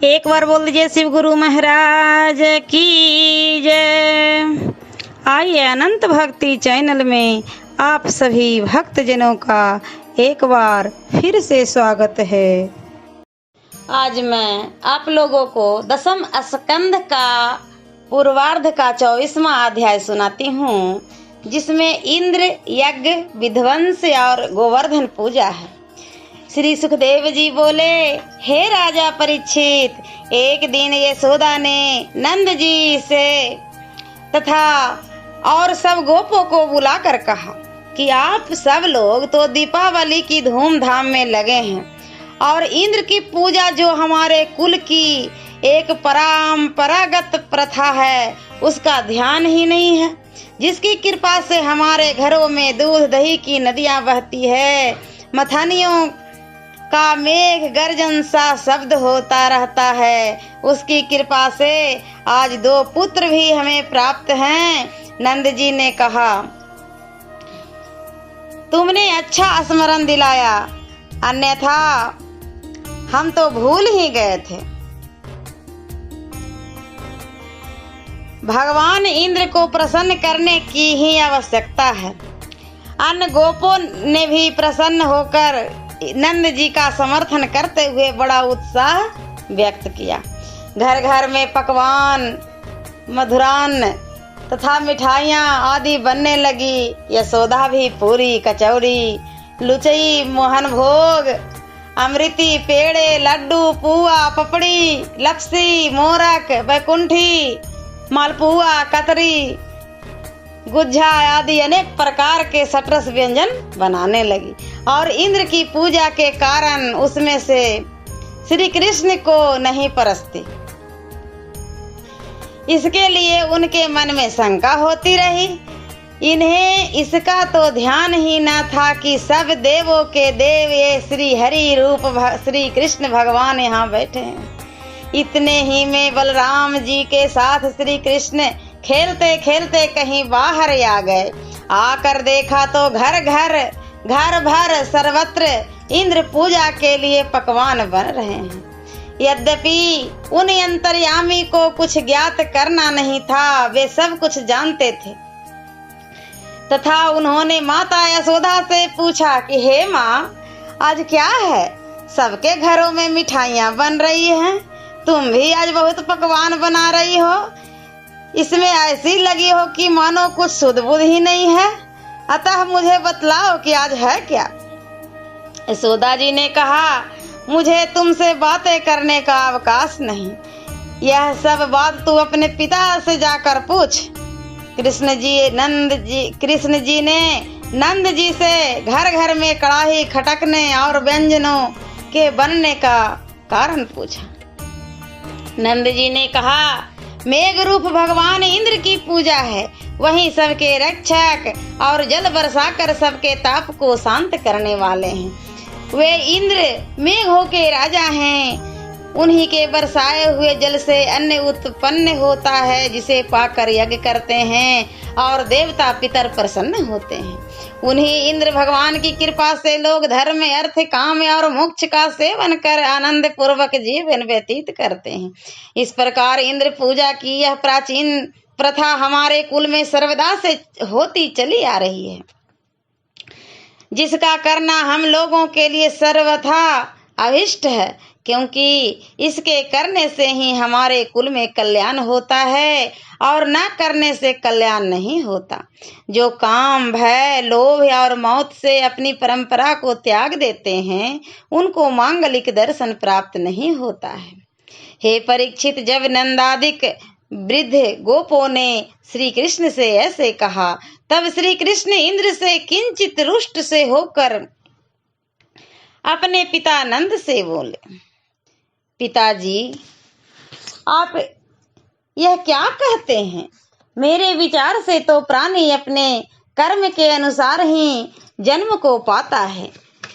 एक बार बोल दीजिए शिव गुरु महाराज की जय। आइए अनंत भक्ति चैनल में आप सभी भक्तजनों का एक बार फिर से स्वागत है। आज मैं आप लोगों को दसम स्कंद का पूर्वार्ध का 24वां अध्याय सुनाती हूँ, जिसमें इंद्र यज्ञ, विध्वंस और गोवर्धन पूजा है। श्री सुखदेव जी बोले, हे राजा परीक्षित, एक दिन यशोदा ने नंद जी से तथा और सब गोपों को बुलाकर कहा कि आप सब लोग तो दीपावली की धूमधाम में लगे हैं और इंद्र की पूजा जो हमारे कुल की एक परंपरागत प्रथा है उसका ध्यान ही नहीं है, जिसकी कृपा से हमारे घरों में दूध दही की नदियां बहती है, मथानियों का मेघ गर्जन सा शब्द होता रहता है। उसकी कृपा से आज 2 पुत्र भी हमें प्राप्त हैं। नंद जी ने कहा, तुमने अच्छा स्मरण दिलाया, अन्यथा हम तो भूल ही गए थे। भगवान इंद्र को प्रसन्न करने की ही आवश्यकता है। अन्य गोपों ने भी प्रसन्न होकर नंद जी का समर्थन करते हुए बड़ा उत्साह व्यक्त किया। घर घर में पकवान, मधुरान्न तथा मिठाइयाँ आदि बनने लगी। यशोदा भी पूरी, कचौड़ी, लुचई, मोहन भोग, अमृति, पेड़े, लड्डू, पुआ, पपड़ी, लपसी, मोरक, बैकुंठी, मालपुआ, कतरी, गुज्जा आदि अनेक प्रकार के सटरस व्यंजन बनाने लगी और इंद्र की पूजा के कारण उसमें से श्री कृष्ण को नहीं परसती। इसके लिए उनके मन में शंका होती रही। इन्हें इसका तो ध्यान ही न था कि सब देवों के देव ये श्री हरि रूप श्री कृष्ण भगवान यहाँ बैठे हैं। इतने ही में बलराम जी के साथ श्री कृष्ण खेलते खेलते कहीं बाहर आ गए। आकर देखा तो घर भर सर्वत्र इंद्र पूजा के लिए पकवान बन रहे हैं। यद्यपि उन अंतर्यामी को कुछ ज्ञात करना नहीं था, वे सब कुछ जानते थे। तथा उन्होंने माता यशोदा से पूछा कि हे माँ, आज क्या है? सबके घरों में मिठाइयाँ बन रही हैं, तुम भी आज बहुत पकवान बना रही हो। इसमें ऐसी लगी हो कि मानो कुछ सुध बुध ही नहीं है। अतः मुझे बतलाओ कि आज है क्या? यशोदा जी ने कहा, मुझे तुमसे बातें करने का अवकाश नहीं। यह सब बात तू अपने पिता से जाकर पूछ। कृष्ण जी ने नंद जी से घर घर में कड़ाही खटकने और व्यंजनों के बनने का कारण पूछा। नंद जी ने कहा, मेघ रूप भगवान इंद्र की पूजा है, वही सबके रक्षक और जल बरसाकर सबके ताप को शांत करने वाले हैं। वे इंद्र मेघों के राजा हैं। उन्हीं के बरसाए हुए जल से अन्न उत्पन्न होता है, जिसे पाकर यज्ञ करते हैं और देवता पितर प्रसन्न होते हैं। उन्हीं इंद्र भगवान की कृपा से लोग धर्म, अर्थ, काम और मोक्ष का सेवन कर आनंद पूर्वक जीवन व्यतीत करते हैं। इस प्रकार इंद्र पूजा की यह प्राचीन प्रथा हमारे कुल में सर्वदा से होती चली आ रही है, जिसका करना हम लोगों के लिए सर्वथा अभिष्ट है, क्योंकि इसके करने से ही हमारे कुल में कल्याण होता है और न करने से कल्याण नहीं होता। जो काम, भय, लोभ और मौत से अपनी परंपरा को त्याग देते हैं, उनको मांगलिक दर्शन प्राप्त नहीं होता है। हे परीक्षित, जब नंदादिक वृद्ध गोपों ने श्री कृष्ण से ऐसे कहा, तब श्री कृष्ण इंद्र से किंचित रुष्ट से होकर अपने पिता नंद से बोले, पिताजी, आप यह क्या कहते हैं? मेरे विचार से तो प्राणी अपने कर्म के अनुसार ही जन्म को पाता है।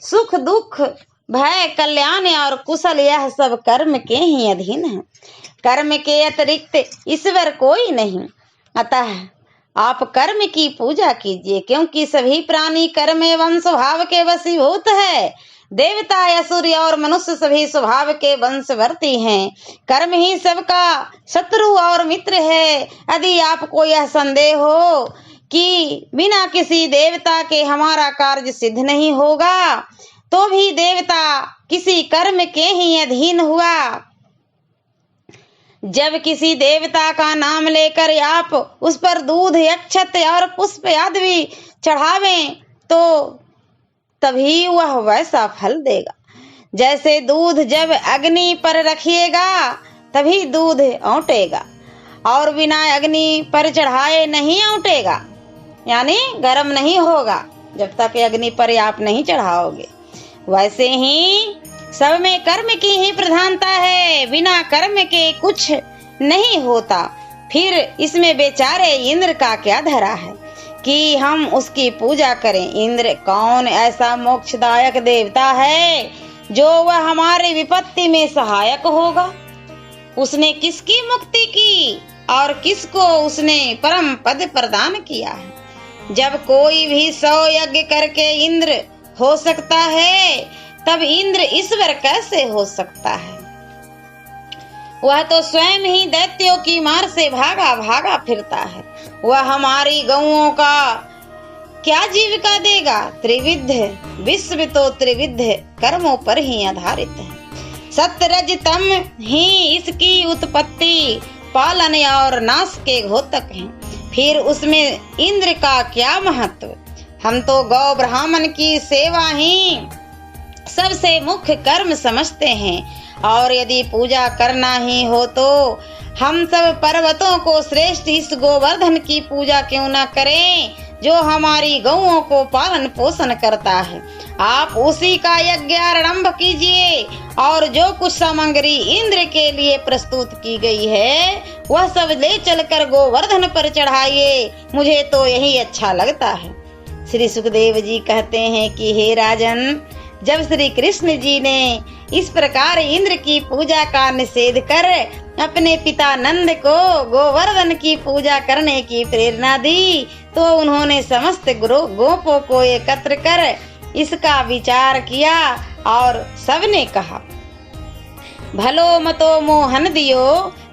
सुख, दुख, भय, कल्याण और कुशल यह सब कर्म के ही अधीन है। कर्म के अतिरिक्त ईश्वर कोई नहीं। अतः आप कर्म की पूजा कीजिए, क्योंकि सभी प्राणी कर्म एवं स्वभाव के वशीभूत है। देवता, असुर और मनुष्य सभी स्वभाव के वंशवर्ती हैं। कर्म ही सबका शत्रु और मित्र है। यदि आपको यह संदेह हो कि बिना किसी देवता के हमारा कार्य सिद्ध नहीं होगा, तो भी देवता किसी कर्म के ही अधीन हुआ। जब किसी देवता का नाम लेकर आप उस पर दूध, अक्षत और पुष्प आदि चढ़ावें तो तभी वह वैसा फल देगा। जैसे दूध जब अग्नि पर रखिएगा तभी दूध औंटेगा, और बिना अग्नि पर चढ़ाए नहीं औंटेगा, यानी गर्म नहीं होगा जब तक अग्नि पर आप नहीं चढ़ाओगे। वैसे ही सब में कर्म की ही प्रधानता है। बिना कर्म के कुछ नहीं होता। फिर इसमें बेचारे इंद्र का क्या धरा है कि हम उसकी पूजा करें। इंद्र कौन ऐसा मोक्षदायक देवता है जो वह हमारी विपत्ति में सहायक होगा? उसने किसकी मुक्ति की और किसको उसने परम पद प्रदान किया है? जब कोई भी 100 यज्ञ करके इंद्र हो सकता है, तब इंद्र ईश्वर कैसे हो सकता है? वह तो स्वयं ही दैत्यों की मार से भागा भागा फिरता है। वह हमारी गौओं का क्या जीविका देगा? त्रिविध विश्व तो त्रिविध कर्मों पर ही आधारित है। सत्य रज तम ही इसकी उत्पत्ति, पालन और नाश के घोतक हैं। फिर उसमें इंद्र का क्या महत्व? हम तो गौ ब्राह्मण की सेवा ही सबसे मुख्य कर्म समझते हैं, और यदि पूजा करना ही हो तो हम सब पर्वतों को श्रेष्ठ इस गोवर्धन की पूजा क्यों न करें जो हमारी गौओं को पालन पोषण करता है। आप उसी का यज्ञ आरंभ कीजिए, और जो कुछ सामग्री इंद्र के लिए प्रस्तुत की गई है वह सब ले चलकर गोवर्धन पर चढ़ाइए। मुझे तो यही अच्छा लगता है। श्री सुखदेव जी कहते हैं कि हे राजन, जब श्री कृष्ण जी ने इस प्रकार इंद्र की पूजा का निषेध कर अपने पिता नंद को गोवर्धन की पूजा करने की प्रेरणा दी, तो उन्होंने समस्त गोपों को एकत्र कर इसका विचार किया, और सबने कहा, भलो मतो मोहन दियो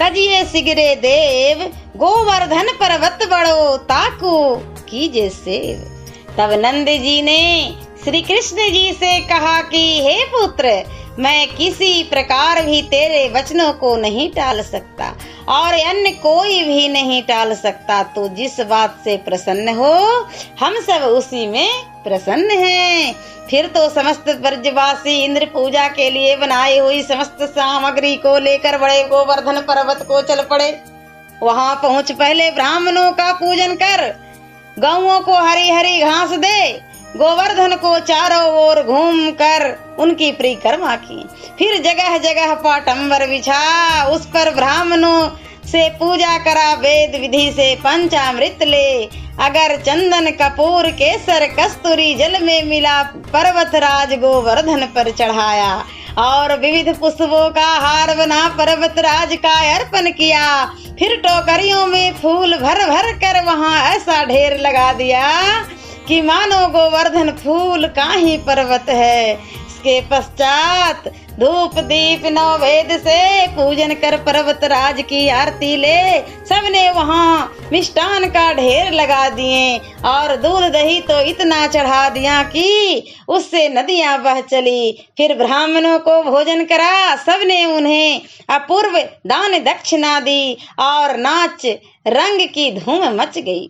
तजिए सिगरे देव, गोवर्धन पर्वत बड़ो ताकू कीजे सेव। तब नंद जी ने श्री कृष्ण जी से कहा कि हे पुत्र, मैं किसी प्रकार भी तेरे वचनों को नहीं टाल सकता, और अन्य कोई भी नहीं टाल सकता। तो जिस बात से प्रसन्न हो हम सब उसी में प्रसन्न हैं। फिर तो समस्त ब्रजवासी इंद्र पूजा के लिए बनाई हुई समस्त सामग्री को लेकर बड़े गोवर्धन पर्वत को चल पड़े। वहां पहुंच पहले ब्राह्मणों का पूजन कर, गौओं को हरी हरी घास दे, गोवर्धन को चारों ओर घूम कर उनकी परिक्रमा की। फिर जगह जगह पाटंबर बिछा, उस पर ब्राह्मणों से पूजा करा, वेद विधि से पंचामृत ले, अगर चंदन कपूर केसर कस्तूरी जल में मिला, पर्वत राज गोवर्धन पर चढ़ाया, और विविध पुष्पों का हार बना पर्वत राज का अर्पण किया। फिर टोकरियों में फूल भर भर कर वहां ऐसा ढेर लगा दिया कि मानो गोवर्धन फूल का ही पर्वत है। इसके पश्चात धूप दीप नववेद से पूजन कर पर्वत राज की आरती ले सबने वहां मिष्टान का ढेर लगा दिए, और दूध दही तो इतना चढ़ा दिया कि उससे नदियां बह चली। फिर ब्राह्मणों को भोजन करा, सबने उन्हें अपूर्व दान दक्षिणा दी, और नाच रंग की धूम मच गई।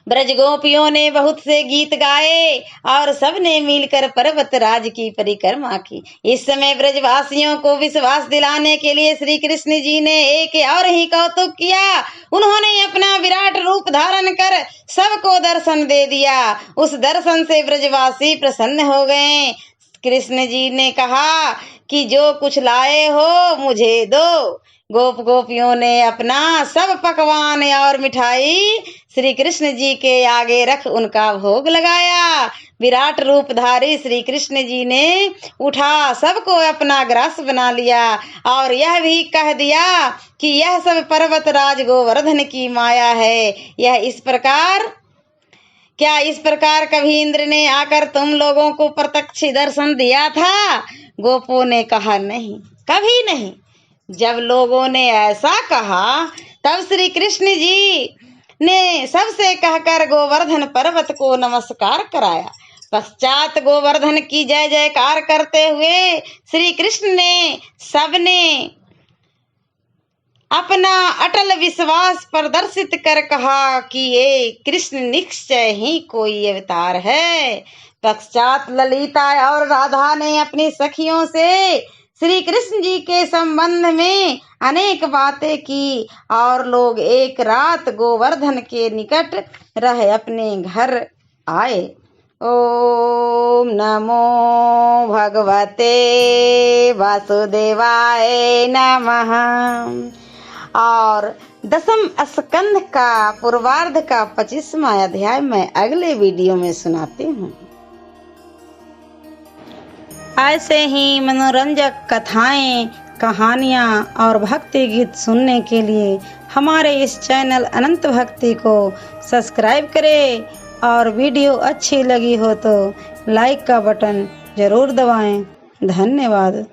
ब्रज गोपियों ने बहुत से गीत गाए, और सबने मिलकर पर्वत राज की परिक्रमा की। इस समय ब्रजवासियों को विश्वास दिलाने के लिए श्री कृष्ण जी ने एक और ही कौतुक किया। उन्होंने अपना विराट रूप धारण कर सबको दर्शन दे दिया। उस दर्शन से ब्रजवासी प्रसन्न हो गए। कृष्ण जी ने कहा कि जो कुछ लाए हो मुझे दो। गोप गोपियों ने अपना सब पकवान और मिठाई श्री कृष्ण जी के आगे रख उनका भोग लगाया। विराट रूपधारी श्री कृष्ण जी ने उठा सबको अपना ग्रास बना लिया, और यह भी कह दिया कि यह सब पर्वत राज गोवर्धन की माया है। यह इस प्रकार क्या इस प्रकार कभी इंद्र ने आकर तुम लोगों को प्रत्यक्ष दर्शन दिया था? गोपों ने कहा, नहीं, कभी नहीं। जब लोगों ने ऐसा कहा तब श्री कृष्ण जी ने सबसे कहकर गोवर्धन पर्वत को नमस्कार कराया। पश्चात गोवर्धन की जय जयकार करते हुए श्री कृष्ण ने सबने अपना अटल विश्वास प्रदर्शित कर कहा कि ये कृष्ण निश्चय ही कोई अवतार है। पश्चात ललिता और राधा ने अपनी सखियों से श्री कृष्ण जी के संबंध में अनेक बातें की और लोग एक रात गोवर्धन के निकट रह अपने घर आए। ओम नमो भगवते वासुदेवाय नमः। और दसम स्कंध का पूर्वार्ध का 25वां अध्याय मैं अगले वीडियो में सुनाती हूँ। ऐसे ही मनोरंजक कथाएं, कहानियाँ और भक्ति गीत सुनने के लिए हमारे इस चैनल अनंत भक्ति को सब्सक्राइब करें और वीडियो अच्छी लगी हो तो लाइक का बटन जरूर दबाएं। धन्यवाद।